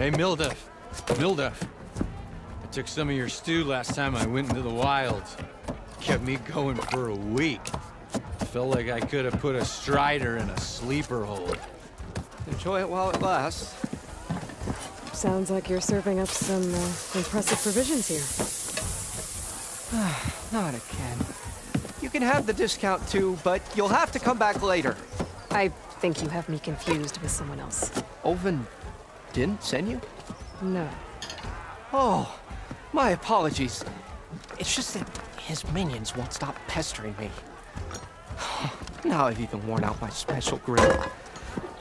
Hey, Mildef. Mildef. I took some of your stew last time I went into the wilds. Kept me going for a week. Felt like I could have put a strider in a sleeper hold. Enjoy it while it lasts. Sounds like you're serving up some impressive provisions here. Not again. You can have the discount too, but you'll have to come back later. I think you have me confused with someone else. Oven didn't send you? No. Oh, my apologies. It's just that his minions won't stop pestering me. Now I've even worn out my special grill.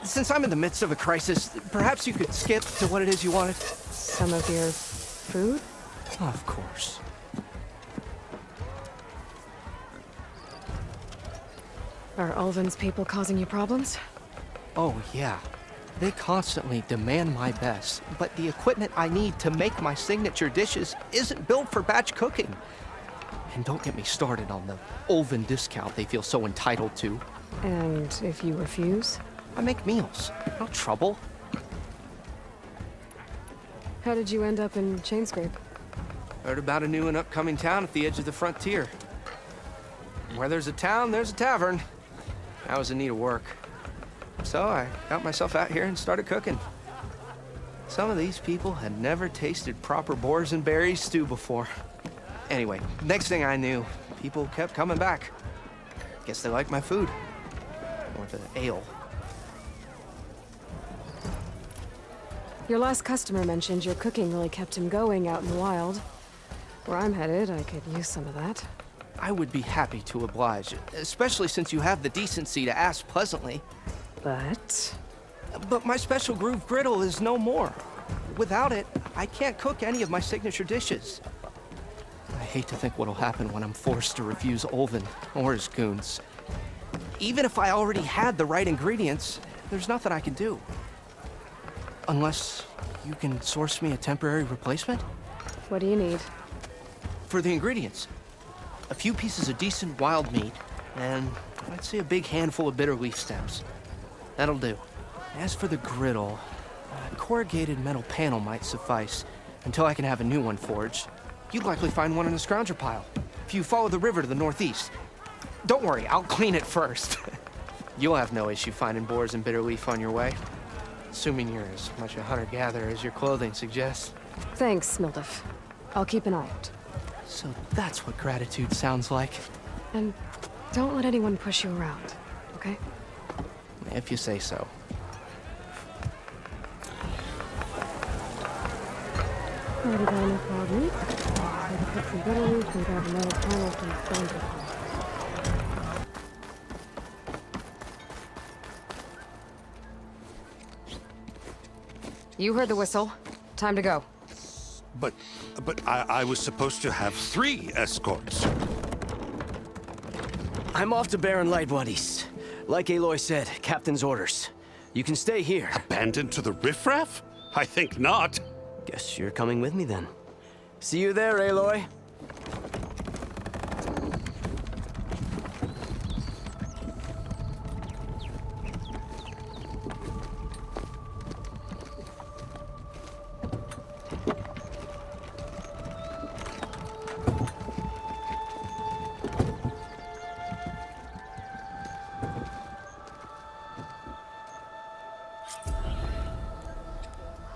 Since I'm in the midst of a crisis, perhaps you could skip to what it is you wanted? Some of your food? Of course. Are Ulvin's people causing you problems? Oh, yeah. They constantly demand my best, but the equipment I need to make my signature dishes isn't built for batch cooking. And don't get me started on the Ulvin discount they feel so entitled to. And if you refuse? I make meals. No trouble. How did you end up in Chainscrape? Heard about a new and upcoming town at the edge of the frontier. Where there's a town, there's a tavern. I was in need of work. So I got myself out here and started cooking. Some of these people had never tasted proper boars and berries stew before. Anyway, next thing I knew, people kept coming back. Guess they liked my food. Or the ale. Your last customer mentioned your cooking really kept him going out in the wild. Where I'm headed, I could use some of that. I would be happy to oblige, especially since you have the decency to ask pleasantly. But my special groove griddle is no more. Without it, I can't cook any of my signature dishes. I hate to think what'll happen when I'm forced to refuse Ulvin or his goons. Even if I already had the right ingredients, there's nothing I can do. Unless you can source me a temporary replacement? what do you need? For the ingredients, a few pieces of decent wild meat, and I'd say a big handful of bitter leaf stems. That'll do. As for the griddle, a corrugated metal panel might suffice until I can have a new one forged. You'd likely find one in a scrounger pile if you follow the river to the northeast. Don't worry, I'll clean it first. You'll have no issue finding boars and bitter leaf on your way. Assuming you're as much a hunter-gatherer as your clothing suggests. Thanks, Mildef. I'll keep an eye out. So that's what gratitude sounds like. And don't let anyone push you around, okay? If you say so. Already got enough wild meat. I can put some bitter leaf and grab a metal panel from the scrounger pile. You heard the whistle. Time to go. But I was supposed to have 3 escorts. I'm off to Baron Lightbodies. Like Aloy said, Captain's orders. You can stay here. Abandoned to the riffraff? I think not. Guess you're coming with me then. See you there, Aloy.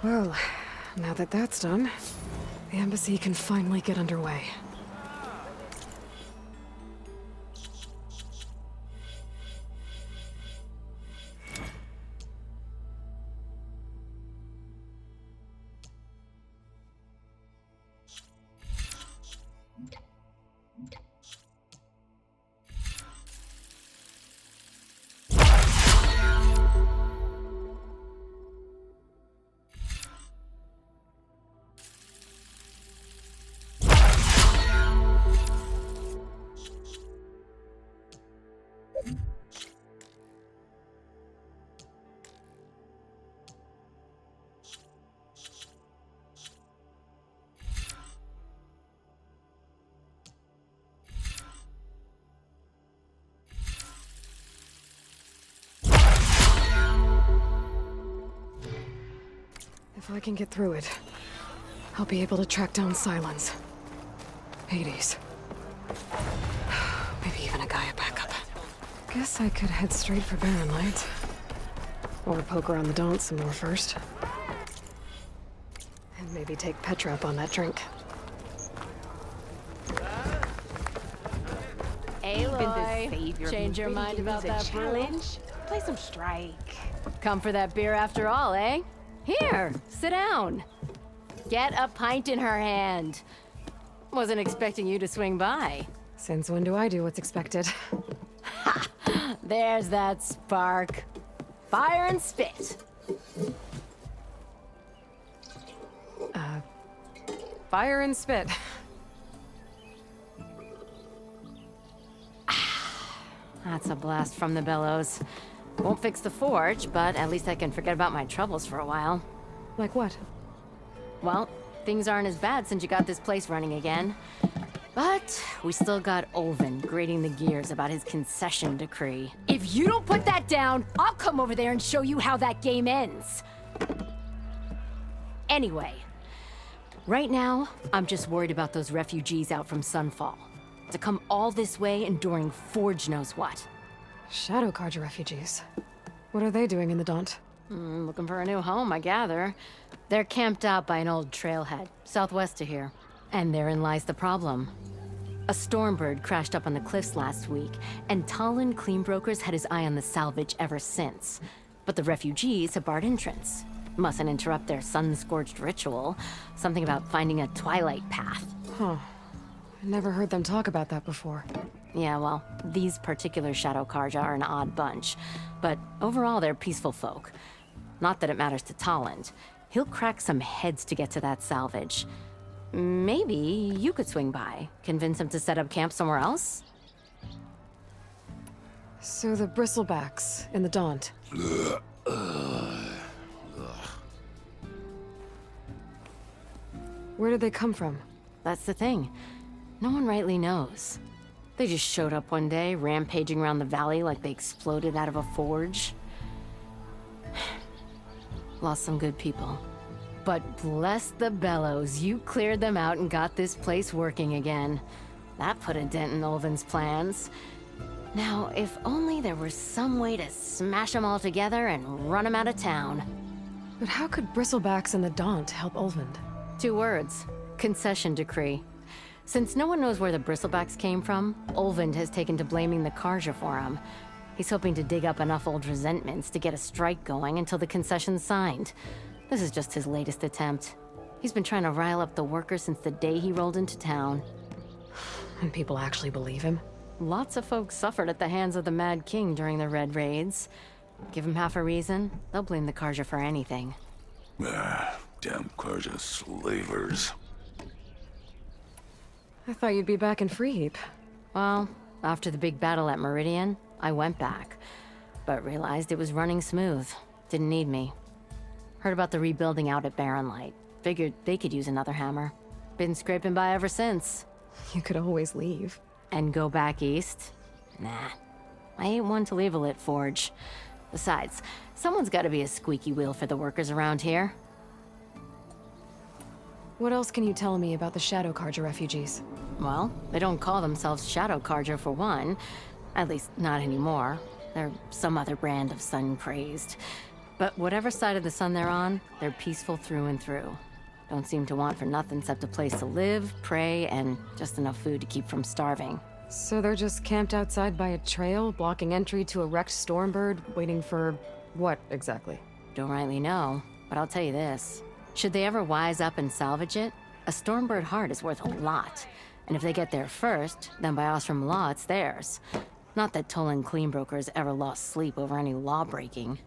Well, now that that's done, the embassy can finally get underway. I can get through it, I'll be able to track down Silence. Hades. Maybe even a Gaia backup. Guess I could head straight for Barren Light. Or poke around the Daunt some more first. And maybe take Petra up on that drink. Aloy, change your mind about that challenge? Play some Strike. Come for that beer after all, eh? Here, sit down. Get a pint in her hand. Wasn't expecting you to swing by. Since when do I do what's expected? There's that spark. Fire and spit. Fire and spit. That's a blast from the bellows. Won't fix the forge, but at least I can forget about my troubles for a while. Like what? Well, things aren't as bad since you got this place running again. But we still got Olvin grating the gears about his concession decree. If you don't put that down, I'll come over there and show you how that game ends. Anyway, right now, I'm just worried about those refugees out from Sunfall. To come all this way enduring Forge knows what. Shadow Carja refugees. What are they doing in the Daunt? Looking for a new home, I gather. They're camped out by an old trailhead, southwest of here. And therein lies the problem. A Stormbird crashed up on the cliffs last week, and Talon Cleanbrokers had his eye on the salvage ever since. But the refugees have barred entrance. Mustn't interrupt their sun-scorched ritual. Something about finding a twilight path. Huh. I never heard them talk about that before. Yeah, well, these particular Shadow Carja are an odd bunch. But overall, they're peaceful folk. Not that it matters to Talon. He'll crack some heads to get to that salvage. Maybe you could swing by, convince him to set up camp somewhere else? So the bristlebacks in the Daunt. Where did they come from? That's the thing. No one rightly knows. They just showed up one day, rampaging around the valley like they exploded out of a forge. Lost some good people. But bless the bellows, you cleared them out and got this place working again. That put a dent in Olvin's plans. Now, if only there was some way to smash them all together and run them out of town. But how could bristlebacks in the Daunt help Olvind? 2 words. Concession decree. Since no one knows where the bristlebacks came from, Olvind has taken to blaming the Carja for them. He's hoping to dig up enough old resentments to get a strike going until the concession's signed. This is just his latest attempt. He's been trying to rile up the workers since the day he rolled into town. And people actually believe him? Lots of folks suffered at the hands of the Mad King during the Red Raids. Give them half a reason, they'll blame the Carja for anything. Damn Carja slavers. I thought you'd be back in Freeheap. Well, after the big battle at Meridian, I went back. But realized it was running smooth. Didn't need me. Heard about the rebuilding out at Barren Light. Figured they could use another hammer. Been scraping by ever since. You could always leave. And go back east? Nah. I ain't one to leave a lit forge. Besides, someone's gotta be a squeaky wheel for the workers around here. What else can you tell me about the Shadow Carja refugees? Well, they don't call themselves Shadow Carja for one. At least, not anymore. They're some other brand of sun-crazed. But whatever side of the sun they're on, they're peaceful through and through. Don't seem to want for nothing except a place to live, pray, and just enough food to keep from starving. So they're just camped outside by a trail, blocking entry to a wrecked Stormbird, waiting for what exactly? Don't rightly know, but I'll tell you this. Should they ever wise up and salvage it, a Stormbird heart is worth a lot. And if they get there first, then by Ostrom law, it's theirs. Not that Tolan Cleanbrokers ever lost sleep over any law breaking.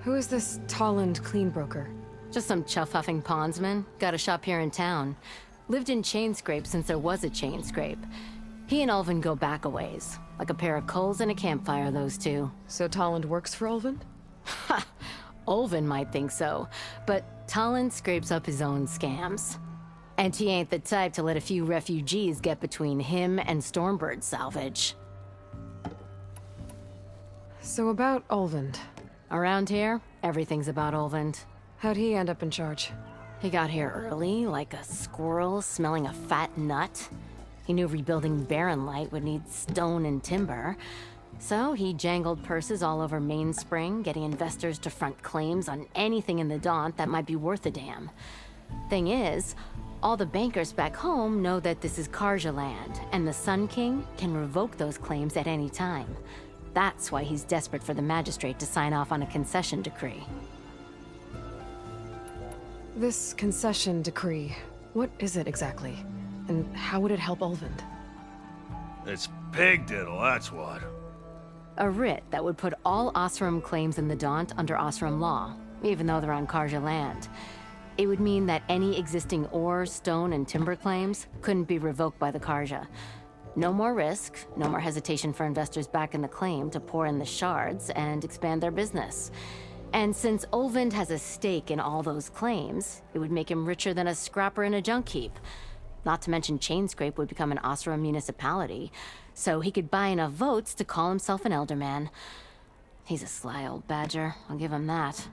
Who is this Tolland Cleanbroker? Just some chuff-huffing pondsman. Got a shop here in town. Lived in Chainscrape since there was a Chainscrape. He and Ulvin go back a ways. Like a pair of coals and a campfire, those two. So Tolland works for Ulvin? Ha! Ulvin might think so, but Tolland scrapes up his own scams. And he ain't the type to let a few refugees get between him and Stormbird salvage. So about Ulvin. Around here, Everything's about Olvend. How'd he end up in charge? He got here early, like a squirrel smelling a fat nut. He knew rebuilding Barren Light would need stone and timber. So he jangled purses all over Mainspring, getting investors to front claims on anything in the Daunt that might be worth a damn. Thing is, all the bankers back home know that this is Karja land, and the Sun King can revoke those claims at any time. That's why he's desperate for the magistrate to sign off on a concession decree. This concession decree, what is it exactly? And how would it help Olvend? It's pig diddle, that's what. A writ that would put all Osram claims in the Daunt under Osram law, even though they're on Karja land. It would mean that any existing ore, stone, and timber claims couldn't be revoked by the Karja. No more risk, no more hesitation for investors back in the claim to pour in the shards and expand their business. And since Olvend has a stake in all those claims, it would make him richer than a scrapper in a junk heap. Not to mention Chainscrape would become an Osram municipality, so he could buy enough votes to call himself an elderman. He's a sly old badger, I'll give him that.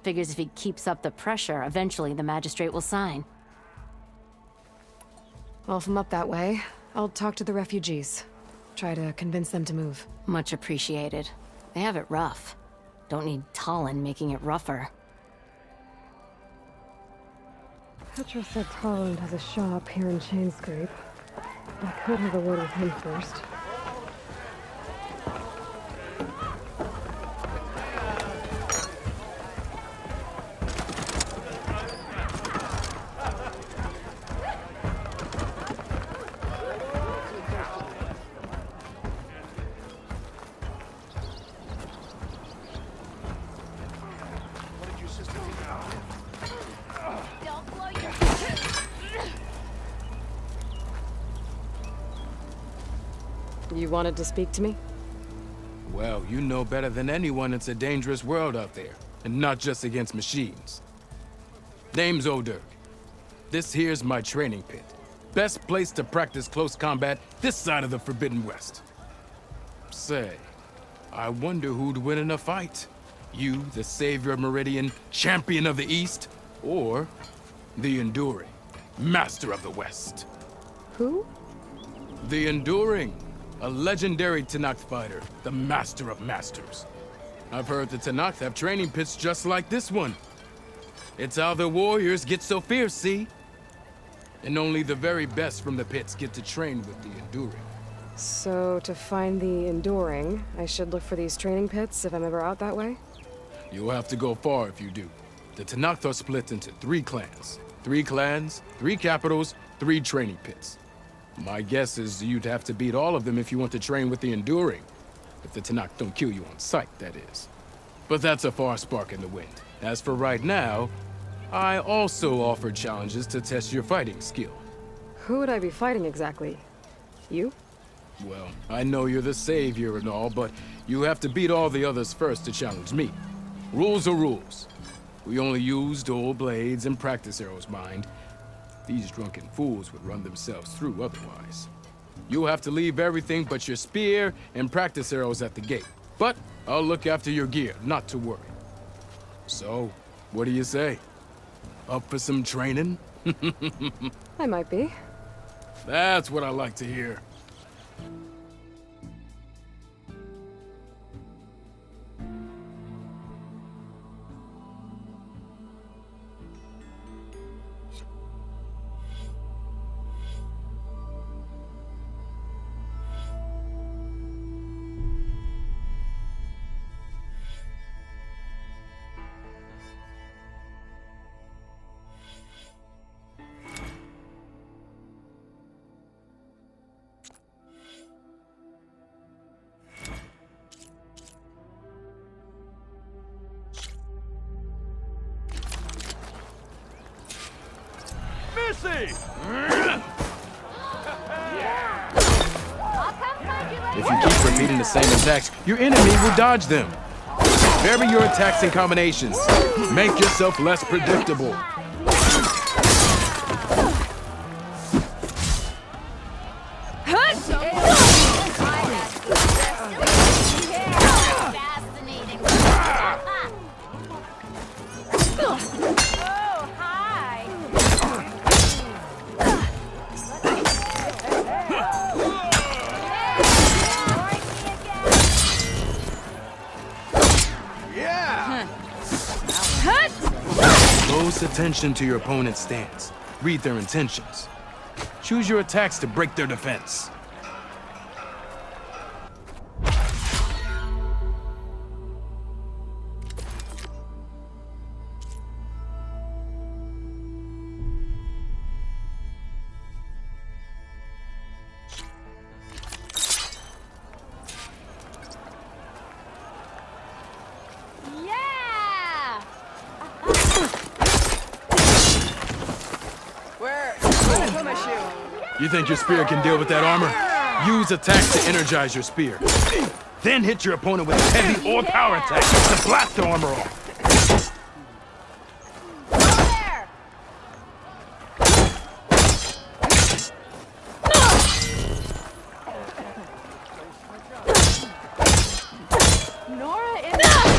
Figures if he keeps up the pressure, eventually the magistrate will sign. Well, if I'm up that way, I'll talk to the refugees. Try to convince them to move. Much appreciated. They have it rough. Don't need Talon making it rougher. Petra said Tarland has a shop here in Chainscrape. I could have a word with him first. You wanted to speak to me? Well, you know better than anyone it's a dangerous world out there, and not just against machines. Name's O'Dirk. This here's my training pit. Best place to practice close combat this side of the Forbidden West. Say, I wonder who'd win in a fight. You, the savior of Meridian, champion of the East, or the Enduring, master of the West. Who? The Enduring. A legendary Tenakth fighter, the master of masters. I've heard the Tenakth have training pits just like this one. It's how the warriors get so fierce, see? And only the very best from the pits get to train with the Enduring. So, to find the Enduring, I should look for these training pits if I'm ever out that way? You'll have to go far if you do. The Tenakth are split into 3 clans. 3 clans, 3 capitals, 3 training pits. My guess is you'd have to beat all of them if you want to train with the Enduring. If the Tenakth don't kill you on sight, that is. But that's a far spark in the wind. As for right now, I also offer challenges to test your fighting skill. Who would I be fighting exactly? You? Well, I know you're the savior and all, but you have to beat all the others first to challenge me. Rules are rules. We only use dual blades and practice arrows, mind. These drunken fools would run themselves through otherwise. You'll have to leave everything but your spear and practice arrows at the gate. But I'll look after your gear, not to worry. So, what do you say? Up for some training? I might be. That's what I like to hear. If you keep repeating the same attacks, your enemy will dodge them. Vary your attacks and combinations. Make yourself less predictable. attention to your opponent's stance. Read their intentions. Choose your attacks to break their defense. Yeah! Where did I put my shoe? You think your spear can deal with that armor? Use attacks to energize your spear. Then hit your opponent with a heavy or power attack to blast their armor off.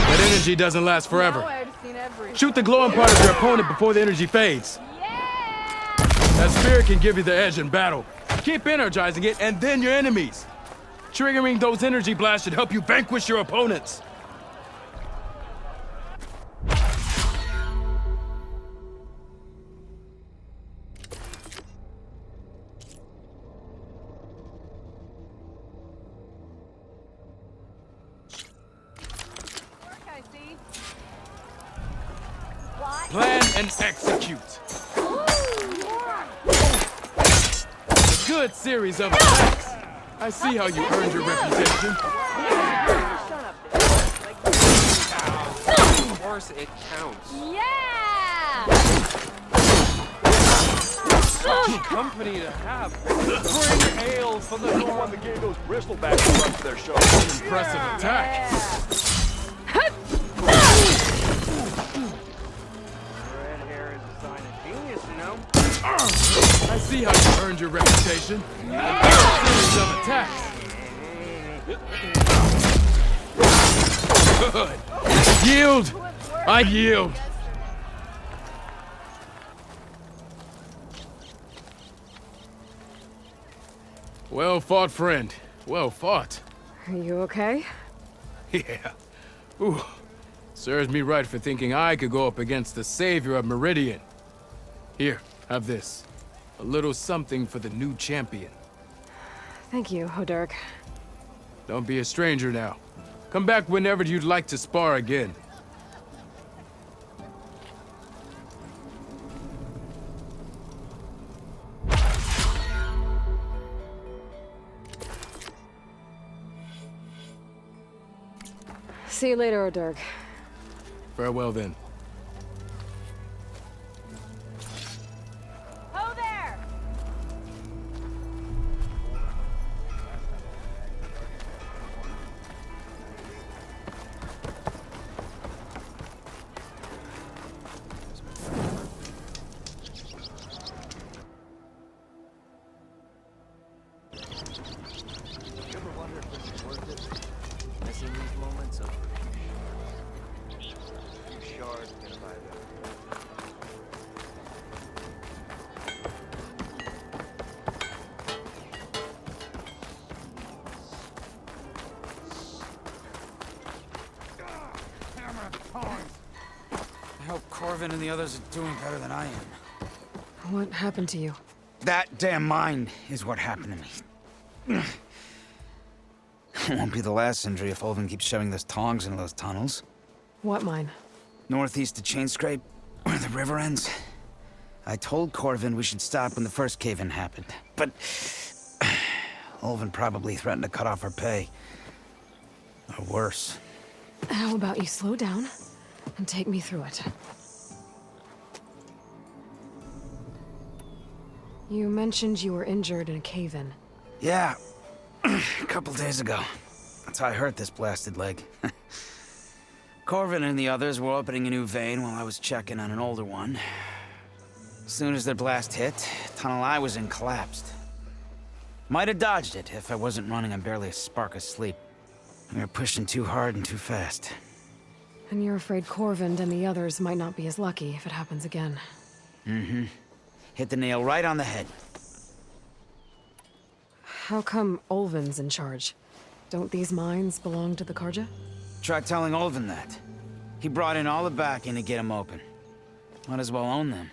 That energy doesn't last forever. Shoot the glowing part of your opponent before the energy fades. That spear can give you the edge in battle. Keep energizing it, and then your enemies. Triggering those energy blasts should help you vanquish your opponents. Plan and execute. A good series of attacks. I see how you earned your reputation. Of course it counts. Yeah! Company to have. Bring ale from the door when they gave those bristlebacks a run for their show. Impressive attack. Red hair is a sign of genius, you know? I see how you earned your reputation. A good series of attacks. Good. Yield! I yield. Well fought, friend. Well fought. Are you okay? Yeah. Ooh. Serves me right for thinking I could go up against the savior of Meridian. Here, have this. A little something for the new champion. Thank you, Hodurk. Don't be a stranger now. Come back whenever you'd like to spar again. See you later, Hodurk. Farewell then. Ho there! Missing these moments of shards gonna buy that. I hope Corvin and the others are doing better than I am. What happened to you? That damn mine is what happened to me. It won't be the last injury if Olvin keeps shoving those tongs into those tunnels. What mine? Northeast of Chainscrape, where the river ends. I told Corvin we should stop when the first cave-in happened, but Olvin probably threatened to cut off our pay. Or worse. How about you slow down and take me through it? You mentioned you were injured in a cave-in. Yeah, a couple days ago. That's how I hurt this blasted leg. Corvin and the others were opening a new vein while I was checking on an older one. As soon as their blast hit, the tunnel I was in collapsed. Might have dodged it if I wasn't running on barely a spark of sleep. We were pushing too hard and too fast. And you're afraid Corvin and the others might not be as lucky if it happens again. Mm-hmm. Hit the nail right on the head. How come Olvin's in charge? Don't these mines belong to the Karja? Try telling Olvin that. He brought in all the backing to get him open. Might as well own them.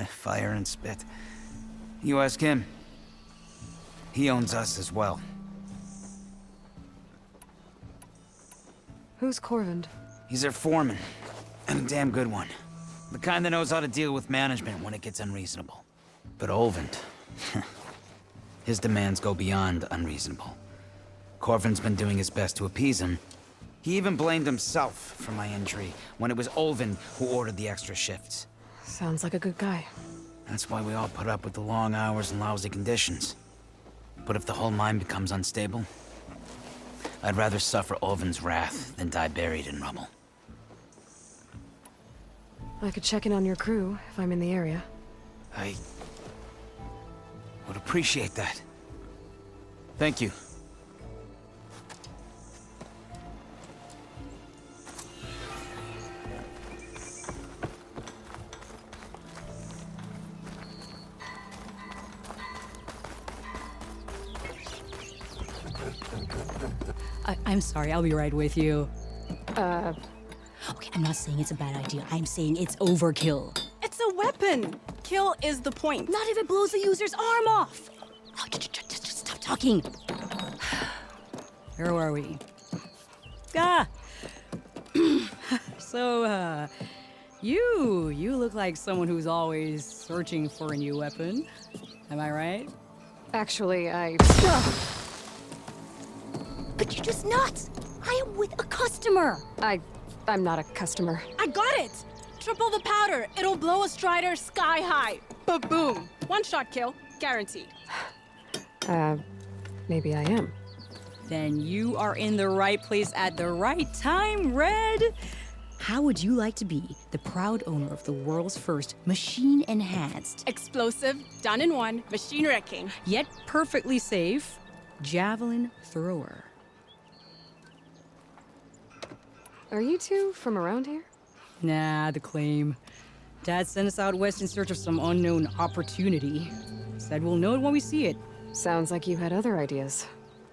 Fire and spit. You ask him. He owns us as well. Who's Corvind? He's their foreman, and a damn good one. The kind that knows how to deal with management when it gets unreasonable. But Olvend, his demands go beyond unreasonable. Corvin's been doing his best to appease him. He even blamed himself for my injury when it was Olvend who ordered the extra shifts. Sounds like a good guy. That's why we all put up with the long hours and lousy conditions. But if the whole mine becomes unstable, I'd rather suffer Olvend's wrath than die buried in rubble. I could check in on your crew if I'm in the area. I would appreciate that. Thank you. I'm sorry, I'll be right with you. Okay, I'm not saying it's a bad idea. I'm saying it's overkill. It's a weapon! Kill is the point. Not if it blows the user's arm off! Oh, just stop talking. Where were we? So, you look like someone who's always searching for a new weapon. Am I right? Actually, But you're just nuts! I am with a customer! I'm not a customer. I got it! Triple the powder. It'll blow a Strider sky high. Ba-boom. One-shot kill. Guaranteed. Maybe I am. Then you are in the right place at the right time, Red. How would you like to be the proud owner of the world's first machine-enhanced, Explosive, done in one, machine wrecking, yet perfectly safe, javelin thrower. Are you two from around here? Nah, the claim. Dad sent us out west in search of some unknown opportunity. Said we'll know it when we see it. Sounds like you had other ideas.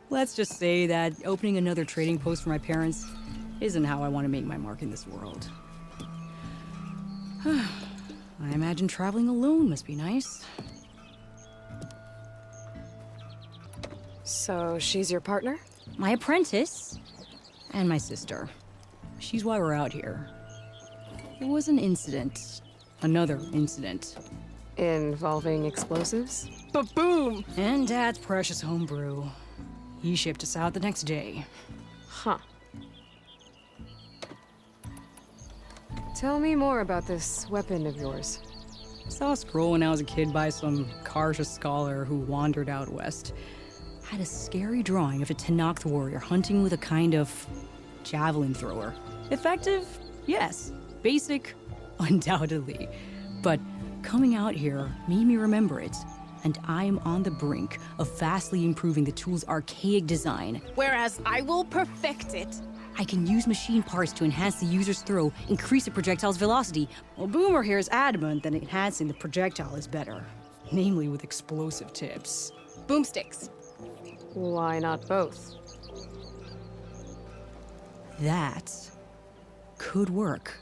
Let's just say that opening another trading post for my parents isn't how I want to make my mark in this world. I imagine traveling alone must be nice. So she's your partner? My apprentice and my sister. She's why we're out here. It was an incident. Another incident. Involving explosives? Ba-boom! And Dad's precious homebrew. He shipped us out the next day. Huh. Tell me more about this weapon of yours. Saw a scroll when I was a kid by some Karsha scholar who wandered out west. Had a scary drawing of a Tenakth warrior hunting with a kind of javelin thrower. Effective? Yes. Basic? Undoubtedly. But coming out here made me remember it. And I'm on the brink of vastly improving the tool's archaic design. Whereas I will perfect it. I can use machine parts to enhance the user's throw, increase the projectile's velocity. Well, Boomer here is adamant that enhancing the projectile is better. Namely with explosive tips. Boomsticks. Why not both? That could work.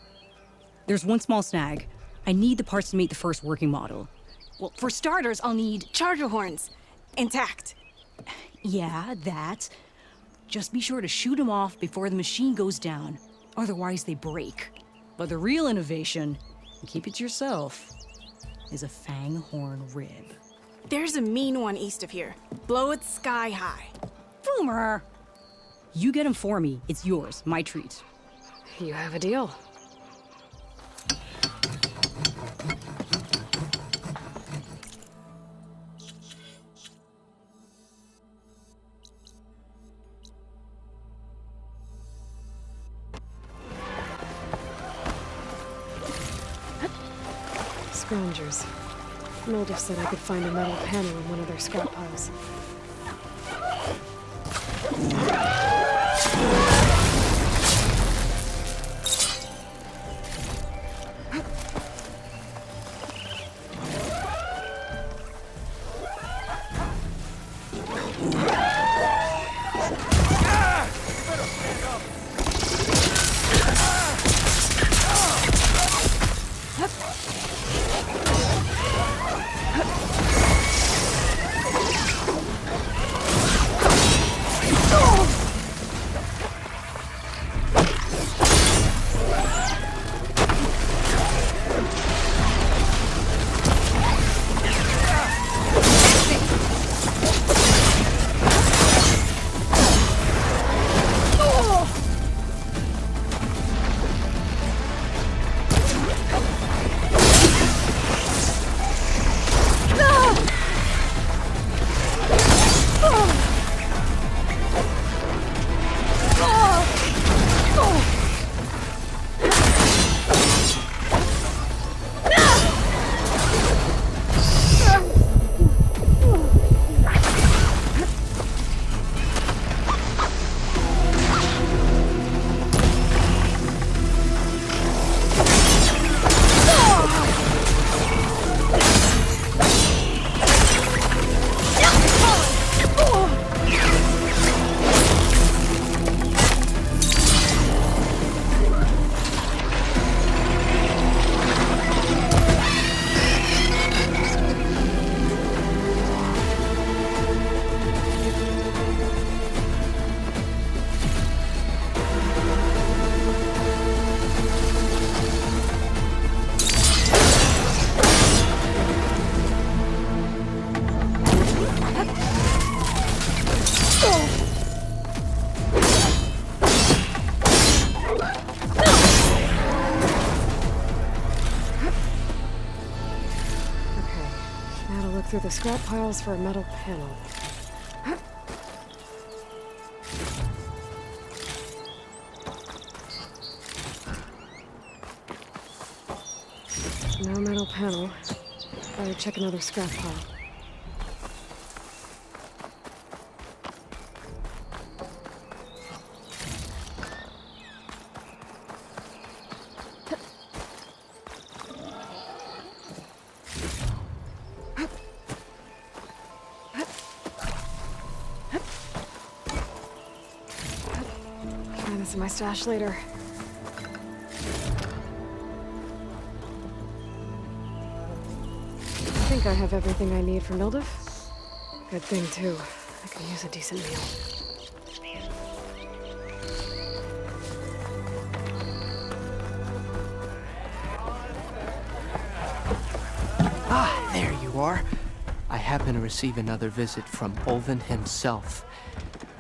There's one small snag. I need the parts to make the first working model. Well, for starters, I'll need charger horns. Intact. Yeah, that. Just be sure to shoot them off before the machine goes down. Otherwise, they break. But the real innovation, and keep it to yourself, is a fang horn rib. There's a mean one east of here. Blow it sky high. Boomer! You get him for me. It's yours. My treat. You have a deal. Scroungers. Noldiff said I could find a metal panel in one of their scrap piles. look through the scrap piles for a metal panel. No metal panel. Better check another scrap pile. Find this in my stash later. I think I have everything I need for Mildev. Good thing, too. I could use a decent meal. Ah, there you are. I happen to receive another visit from Olvin himself.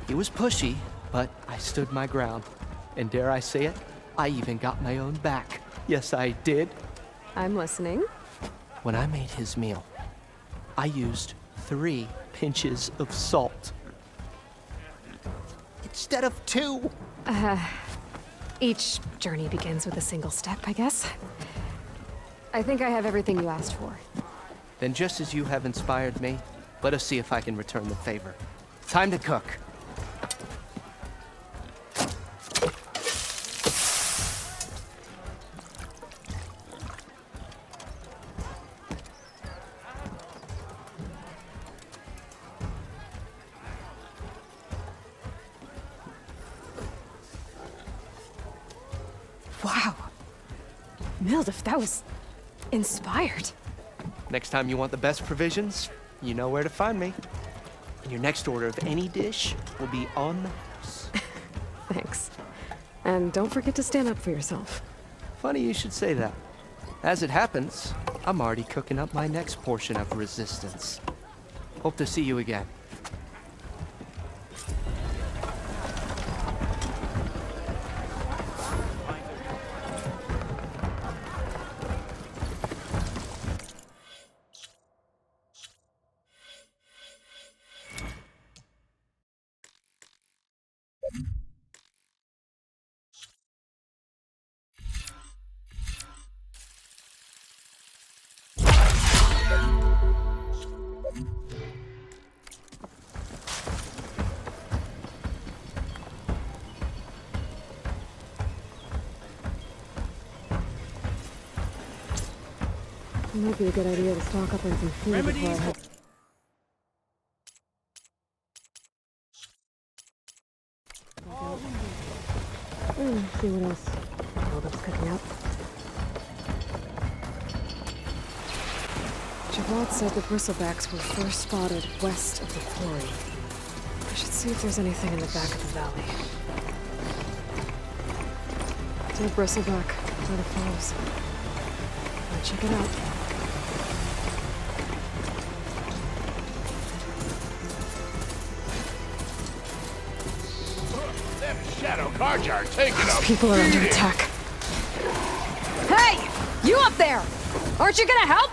He was pushy, but I stood my ground. And dare I say it, I even got my own back. Yes, I did. I'm listening. When I made his meal, I used 3 pinches of salt. Instead of 2. Each journey begins with a single step, I guess. I think I have everything you asked for. Then just as you have inspired me, let us see if I can return the favor. Time to cook. Wow. Mildev, that was inspired. Next time you want the best provisions, you know where to find me. And your next order of any dish will be on the house. Thanks. And don't forget to stand up for yourself. Funny you should say that. As it happens, I'm already cooking up my next portion of resistance. Hope to see you again. It might be a good idea to stock up on some food before I head. See what else Mildev's cooking up. Javad said the bristlebacks were first spotted west of the quarry. I should see if there's anything in the back of the valley. Dead bristleback by the falls. I'll check it out. Shadow cards are taking up. People are under attack. Hey! You up there! Aren't you gonna help?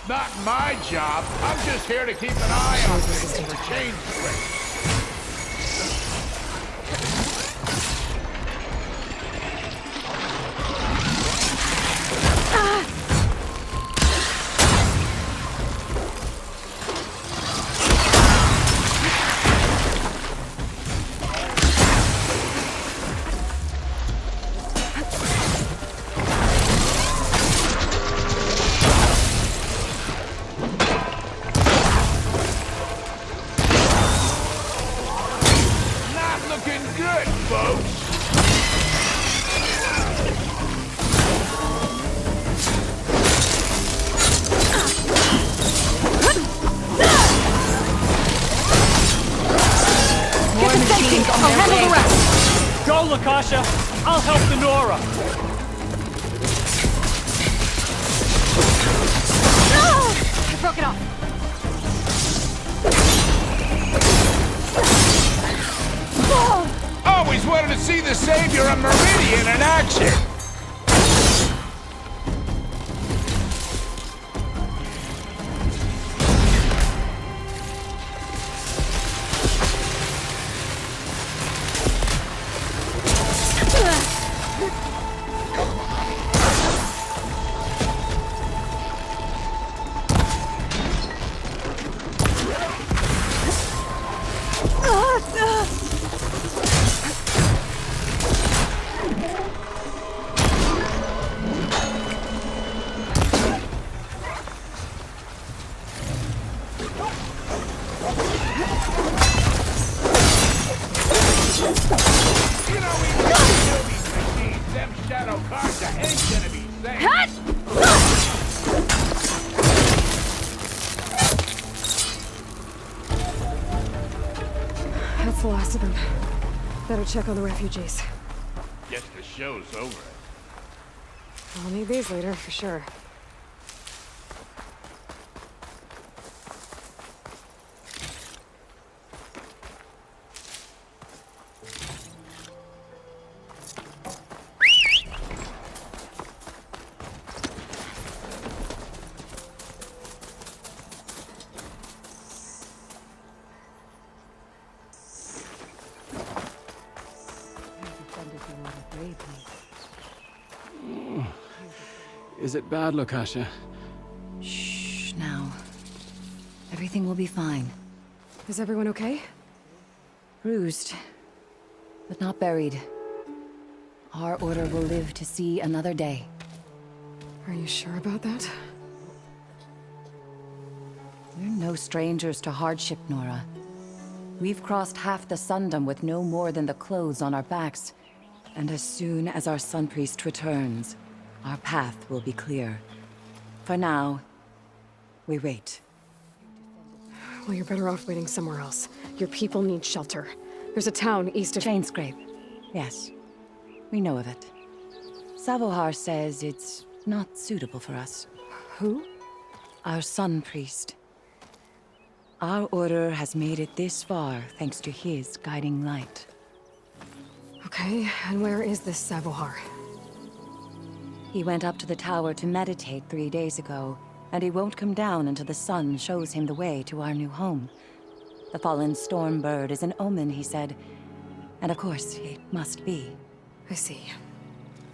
Not my job. I'm just here to keep an eye on things for change. I'll help the Nora. I broke it off. Always wanted to see the Savior of Meridian in action. You know we can't kill these machines. Them shadow cards ain't gonna be safe. That's the last of them. Better check on the refugees. Guess the show's over. I'll need these later, for sure. Is it bad, Lakasha? Shh, now. Everything will be fine. Is everyone okay? Bruised, but not buried. Our order will live to see another day. Are you sure about that? We're no strangers to hardship, Nora. We've crossed half the Sundom with no more than the clothes on our backs. And as soon as our Sun Priest returns, our path will be clear. For now, we wait. Well, you're better off waiting somewhere else. Your people need shelter. There's a town east of... Chainscrape. Yes. We know of it. Savohar says it's not suitable for us. Who? Our Sun Priest. Our order has made it this far thanks to his guiding light. Okay, and where is this Savohar? He went up to the tower to meditate 3 days ago, and he won't come down until the sun shows him the way to our new home. The fallen storm bird is an omen, he said. And of course, it must be. I see.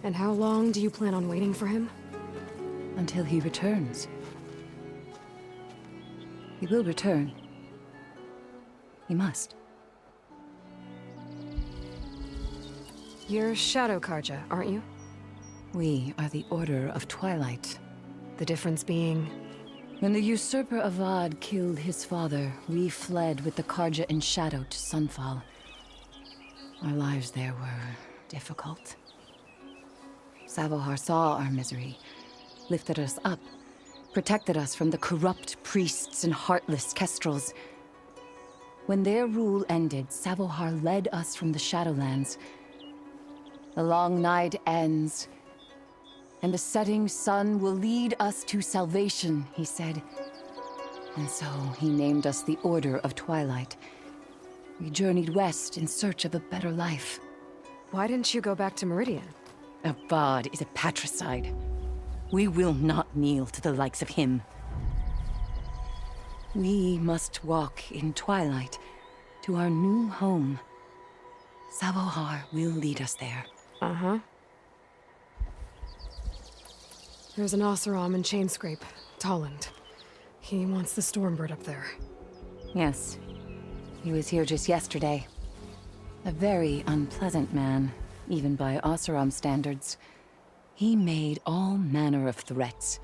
And how long do you plan on waiting for him? Until he returns. He will return. He must. You're Shadow Karja, aren't you? We are the Order of Twilight. The difference being... When the usurper Avad killed his father, we fled with the Karja in shadow to Sunfall. Our lives there were difficult. Savohar saw our misery, lifted us up, protected us from the corrupt priests and heartless kestrels. When their rule ended, Savohar led us from the Shadowlands. The long night ends, and the setting sun will lead us to salvation, he said. And so he named us the Order of Twilight. We journeyed west in search of a better life. Why didn't you go back to Meridian? Avad is a patricide. We will not kneel to the likes of him. We must walk in twilight to our new home. Savohar will lead us there. Uh-huh. There's an Oseram in Chainscrape, Tolland. He wants the Stormbird up there. Yes. He was here just yesterday. A very unpleasant man, even by Oseram standards. He made all manner of threats.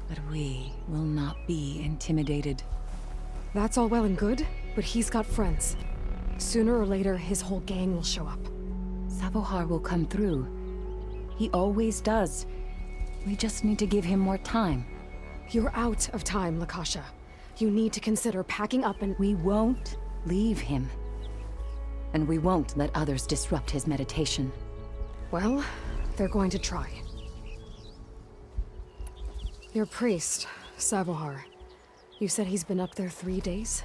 But we will not be intimidated. That's all well and good, but he's got friends. Sooner or later, his whole gang will show up. Savohar will come through. He always does. We just need to give him more time. You're out of time, Lakasha. You need to consider packing up and... We won't leave him. And we won't let others disrupt his meditation. Well, they're going to try. Your priest, Savohar. You said he's been up there 3 days?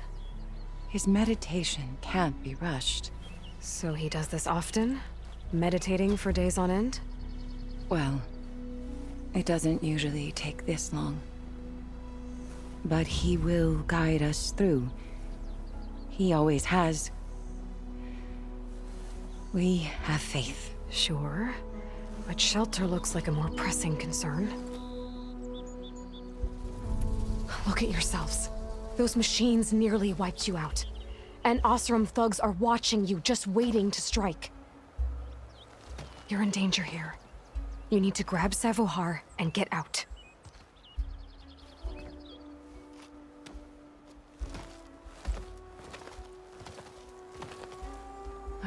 His meditation can't be rushed. So he does this often? Meditating for days on end? Well, it doesn't usually take this long. But he will guide us through. He always has. We have faith. Sure. But shelter looks like a more pressing concern. Look at yourselves. Those machines nearly wiped you out. And Oseram thugs are watching you, just waiting to strike. You're in danger here. You need to grab Savohar and get out.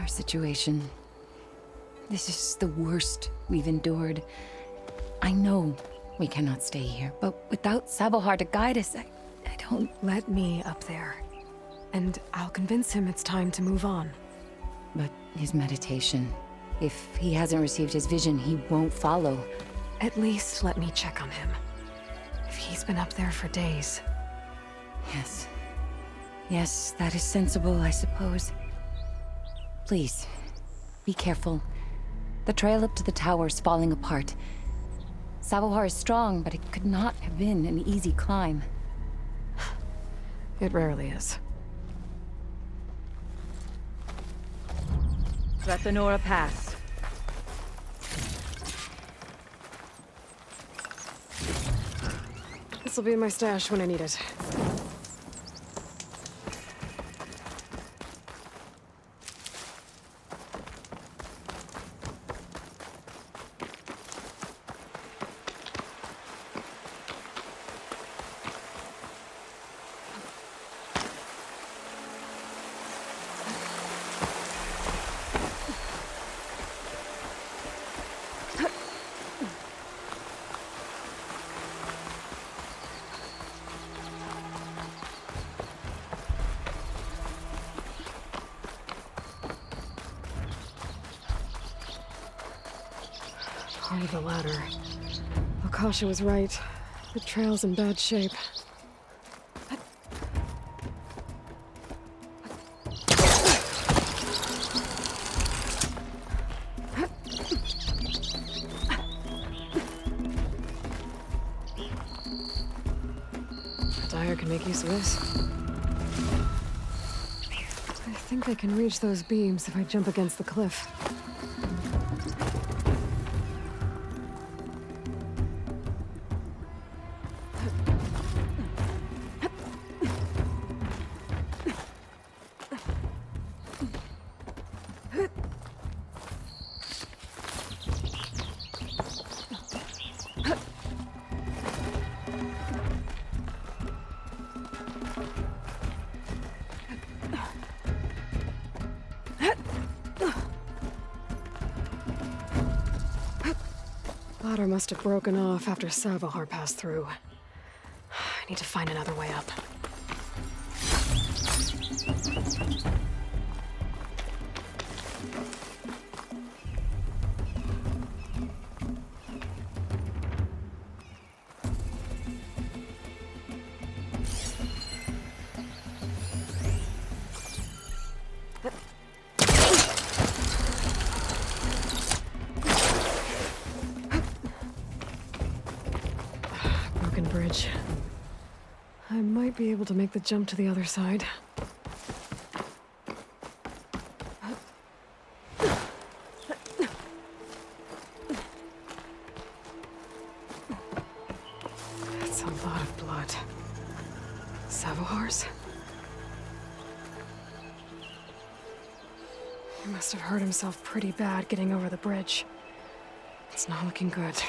Our situation. This is the worst we've endured. I know we cannot stay here, but without Sabohar to guide us, I don't... Let me up there, and I'll convince him it's time to move on. But his meditation... If he hasn't received his vision, he won't follow. At least let me check on him. If he's been up there for days. Yes. Yes, that is sensible, I suppose. Please, be careful. The trail up to the tower is falling apart. Sabohar is strong, but it could not have been an easy climb. It rarely is. Let the Nora pass. This'll be in my stash when I need it. Part of the ladder. Akasha was right. The trail's in bad shape. Dyer can make use of this. I think I can reach those beams if I jump against the cliff. Ladder must have broken off after Sabohar passed through. I need to find another way up. Bridge. I might be able to make the jump to the other side. That's a lot of blood. Sabohar's? He must have hurt himself pretty bad getting over the bridge. It's not looking good.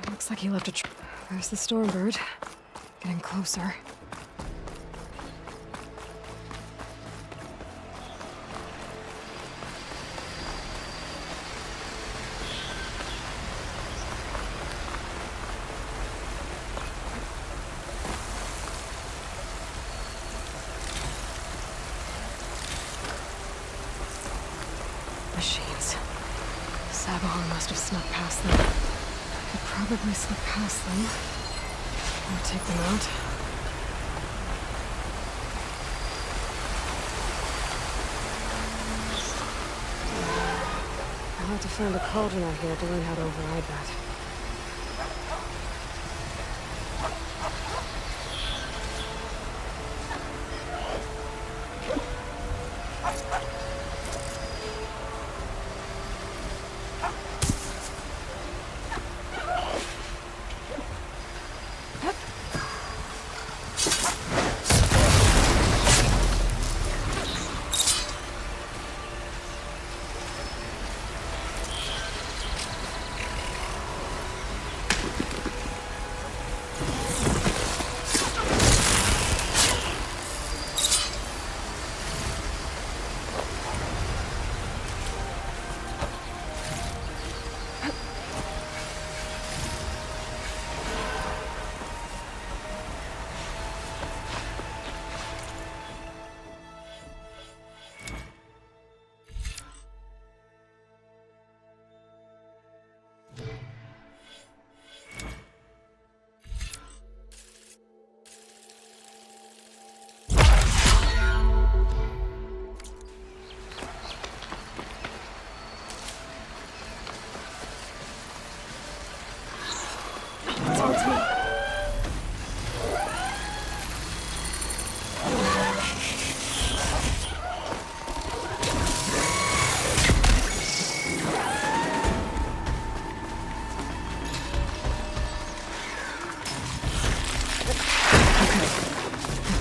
Looks like he left a There's the Stormbird. Getting closer. Machines. Sabohar must have snuck past them. Could probably slip past them. I'll take them out. I'll have to find a cauldron out here to learn how to override that.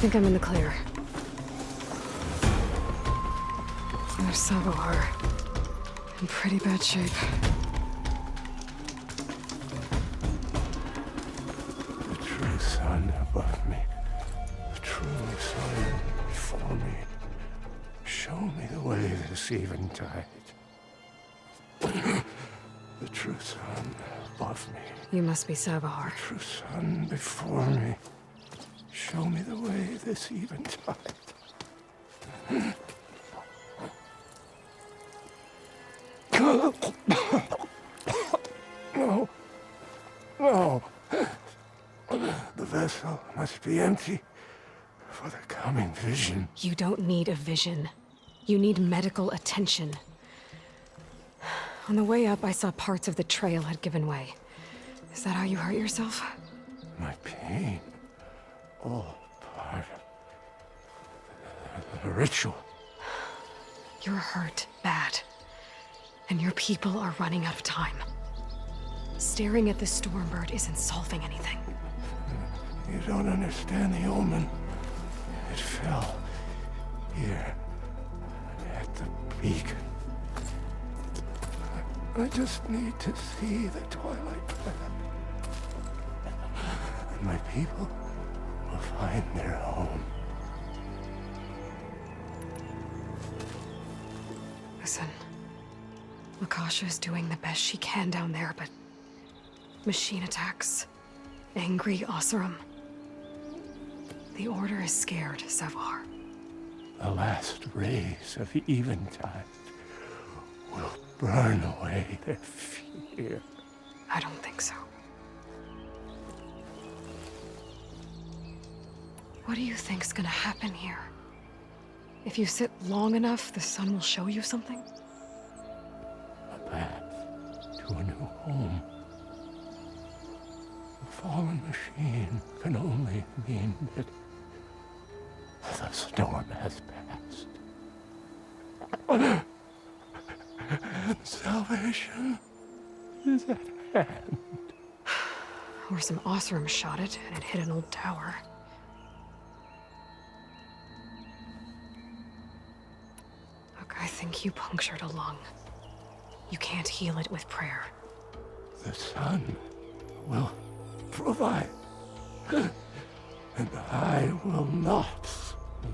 think I'm in the clear. There's Sabohar. In pretty bad shape. The true sun above me. The true sun before me. Show me the way this eventide. The true sun above me. You must be Sabohar. The true sun before me. Show me the way this eventide. No. No. The vessel must be empty for the coming vision. You don't need a vision. You need medical attention. On the way up, I saw parts of the trail had given way. Is that how you hurt yourself? My pain. All part of the ritual. You're hurt bad. And your people are running out of time. Staring at the Stormbird isn't solving anything. You don't understand the omen. It fell here at the beacon. I just need to see the twilight path. And my people will find their home. Listen, Lakasha is doing the best she can down there, but machine attacks, angry Oseram. The Order is scared, Sabohar. The last rays of eventide will burn away their fear. I don't think so. What do you think's gonna happen here? If you sit long enough, the sun will show you something? A path to a new home. A fallen machine can only mean that the storm has passed. And salvation is at hand. Or some Oseram shot it, and it hit an old tower. Look, I think you punctured a lung. You can't heal it with prayer. The sun will provide. And I will not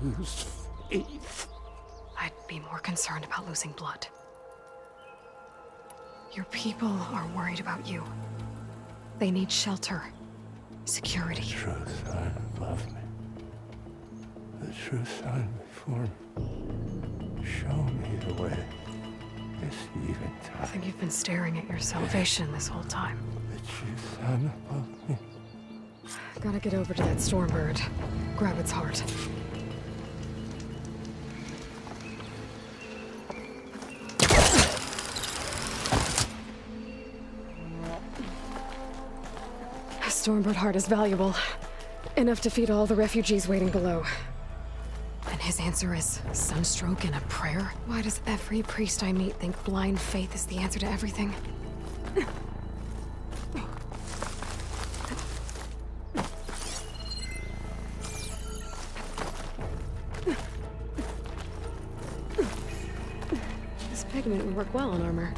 lose faith. I'd be more concerned about losing blood. Your people are worried about you. They need shelter, security. The true sun above me. The true sun before me. Show me the way. This eventide. I think you've been staring at your salvation this whole time. The true sun above me. Gotta get over to that Stormbird. Grab its heart. Stormbird heart is valuable. Enough to feed all the refugees waiting below. And his answer is sunstroke and a prayer? Why does every priest I meet think blind faith is the answer to everything? This pigment would work well on armor.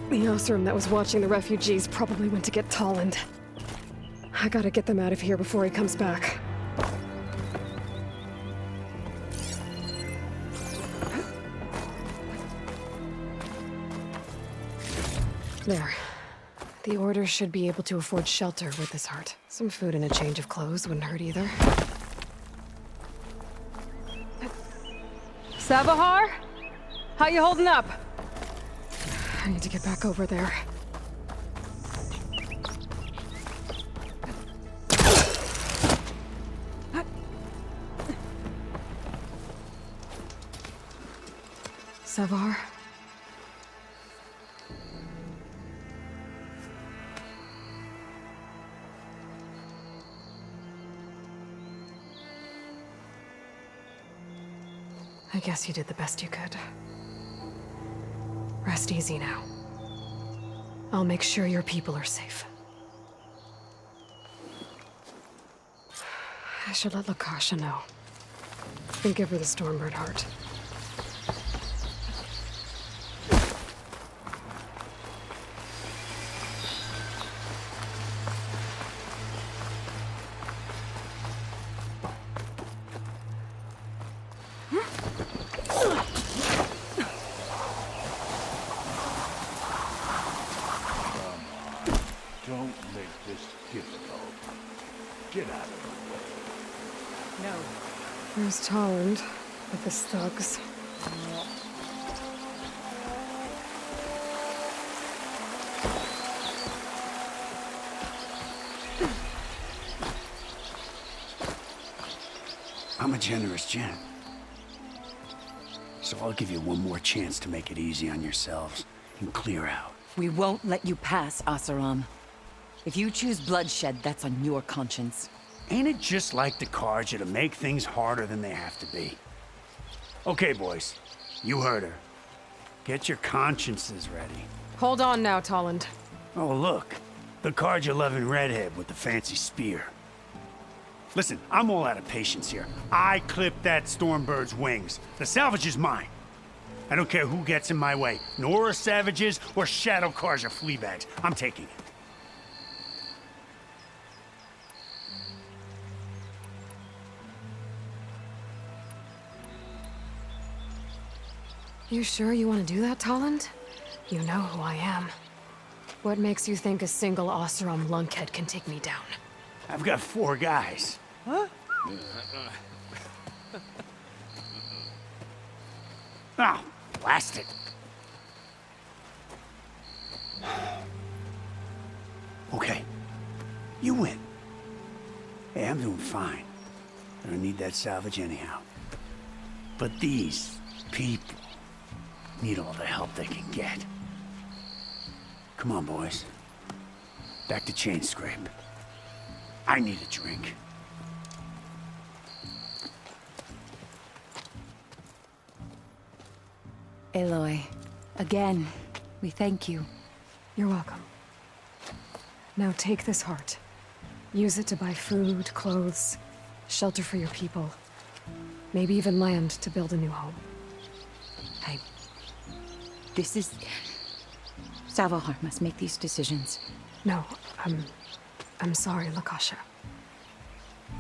The Oseram that was watching the refugees probably went to get Tolland. I gotta get them out of here before he comes back. There. The Order should be able to afford shelter with this heart. Some food and a change of clothes wouldn't hurt either. Sabohar? How you holding up? I need to get back over there. Sabohar? I guess you did the best you could. Rest easy now. I'll make sure your people are safe. I should let Lakasha know. And give her the Stormbird heart. Don't make this difficult. Get out of the way. No. There's Tolland with his thugs. I'm a generous gent. So I'll give you one more chance to make it easy on yourselves and clear out. We won't let you pass, Asaram. If you choose bloodshed, that's on your conscience. Ain't it just like the Carja to make things harder than they have to be? Okay, boys. You heard her. Get your consciences ready. Hold on now, Tolland. Oh, look. The Carja-loving redhead with the fancy spear. Listen, I'm all out of patience here. I clipped that Stormbird's wings. The salvage is mine. I don't care who gets in my way. Nora savages or Shadow Carja fleabags. I'm taking it. You sure you want to do that, Tolland? You know who I am. What makes you think a single Oseram lunkhead can take me down? I've got 4 guys. Huh? Oh, blast it. Okay. You win. Hey, I'm doing fine. I don't need that salvage anyhow. But these people need all the help they can get. Come on, boys. Back to Chain Scrape. I need a drink. Aloy, again, we thank you. You're welcome. Now take this heart. Use it to buy food, clothes, shelter for your people. Maybe even land to build a new home. This is... Savahar must make these decisions. No, I'm sorry, Lakasha.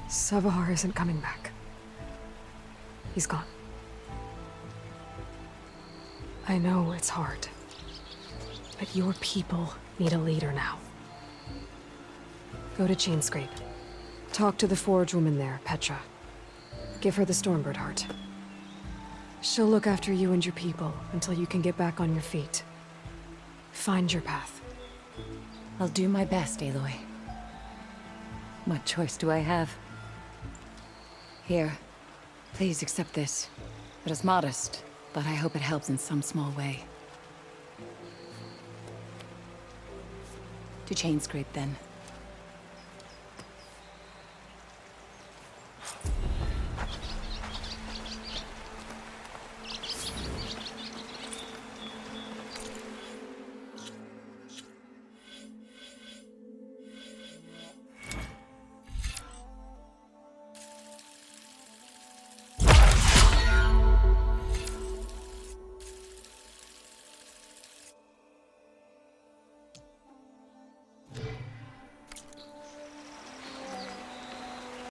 Savahar isn't coming back. He's gone. I know it's hard, but your people need a leader now. Go to Chainscrape. Talk to the forge woman there, Petra. Give her the Stormbird heart. She'll look after you and your people until you can get back on your feet. Find your path. I'll do my best, Aloy. What choice do I have? Here, please accept this. It is modest, but I hope it helps in some small way. To Chainscrape, then.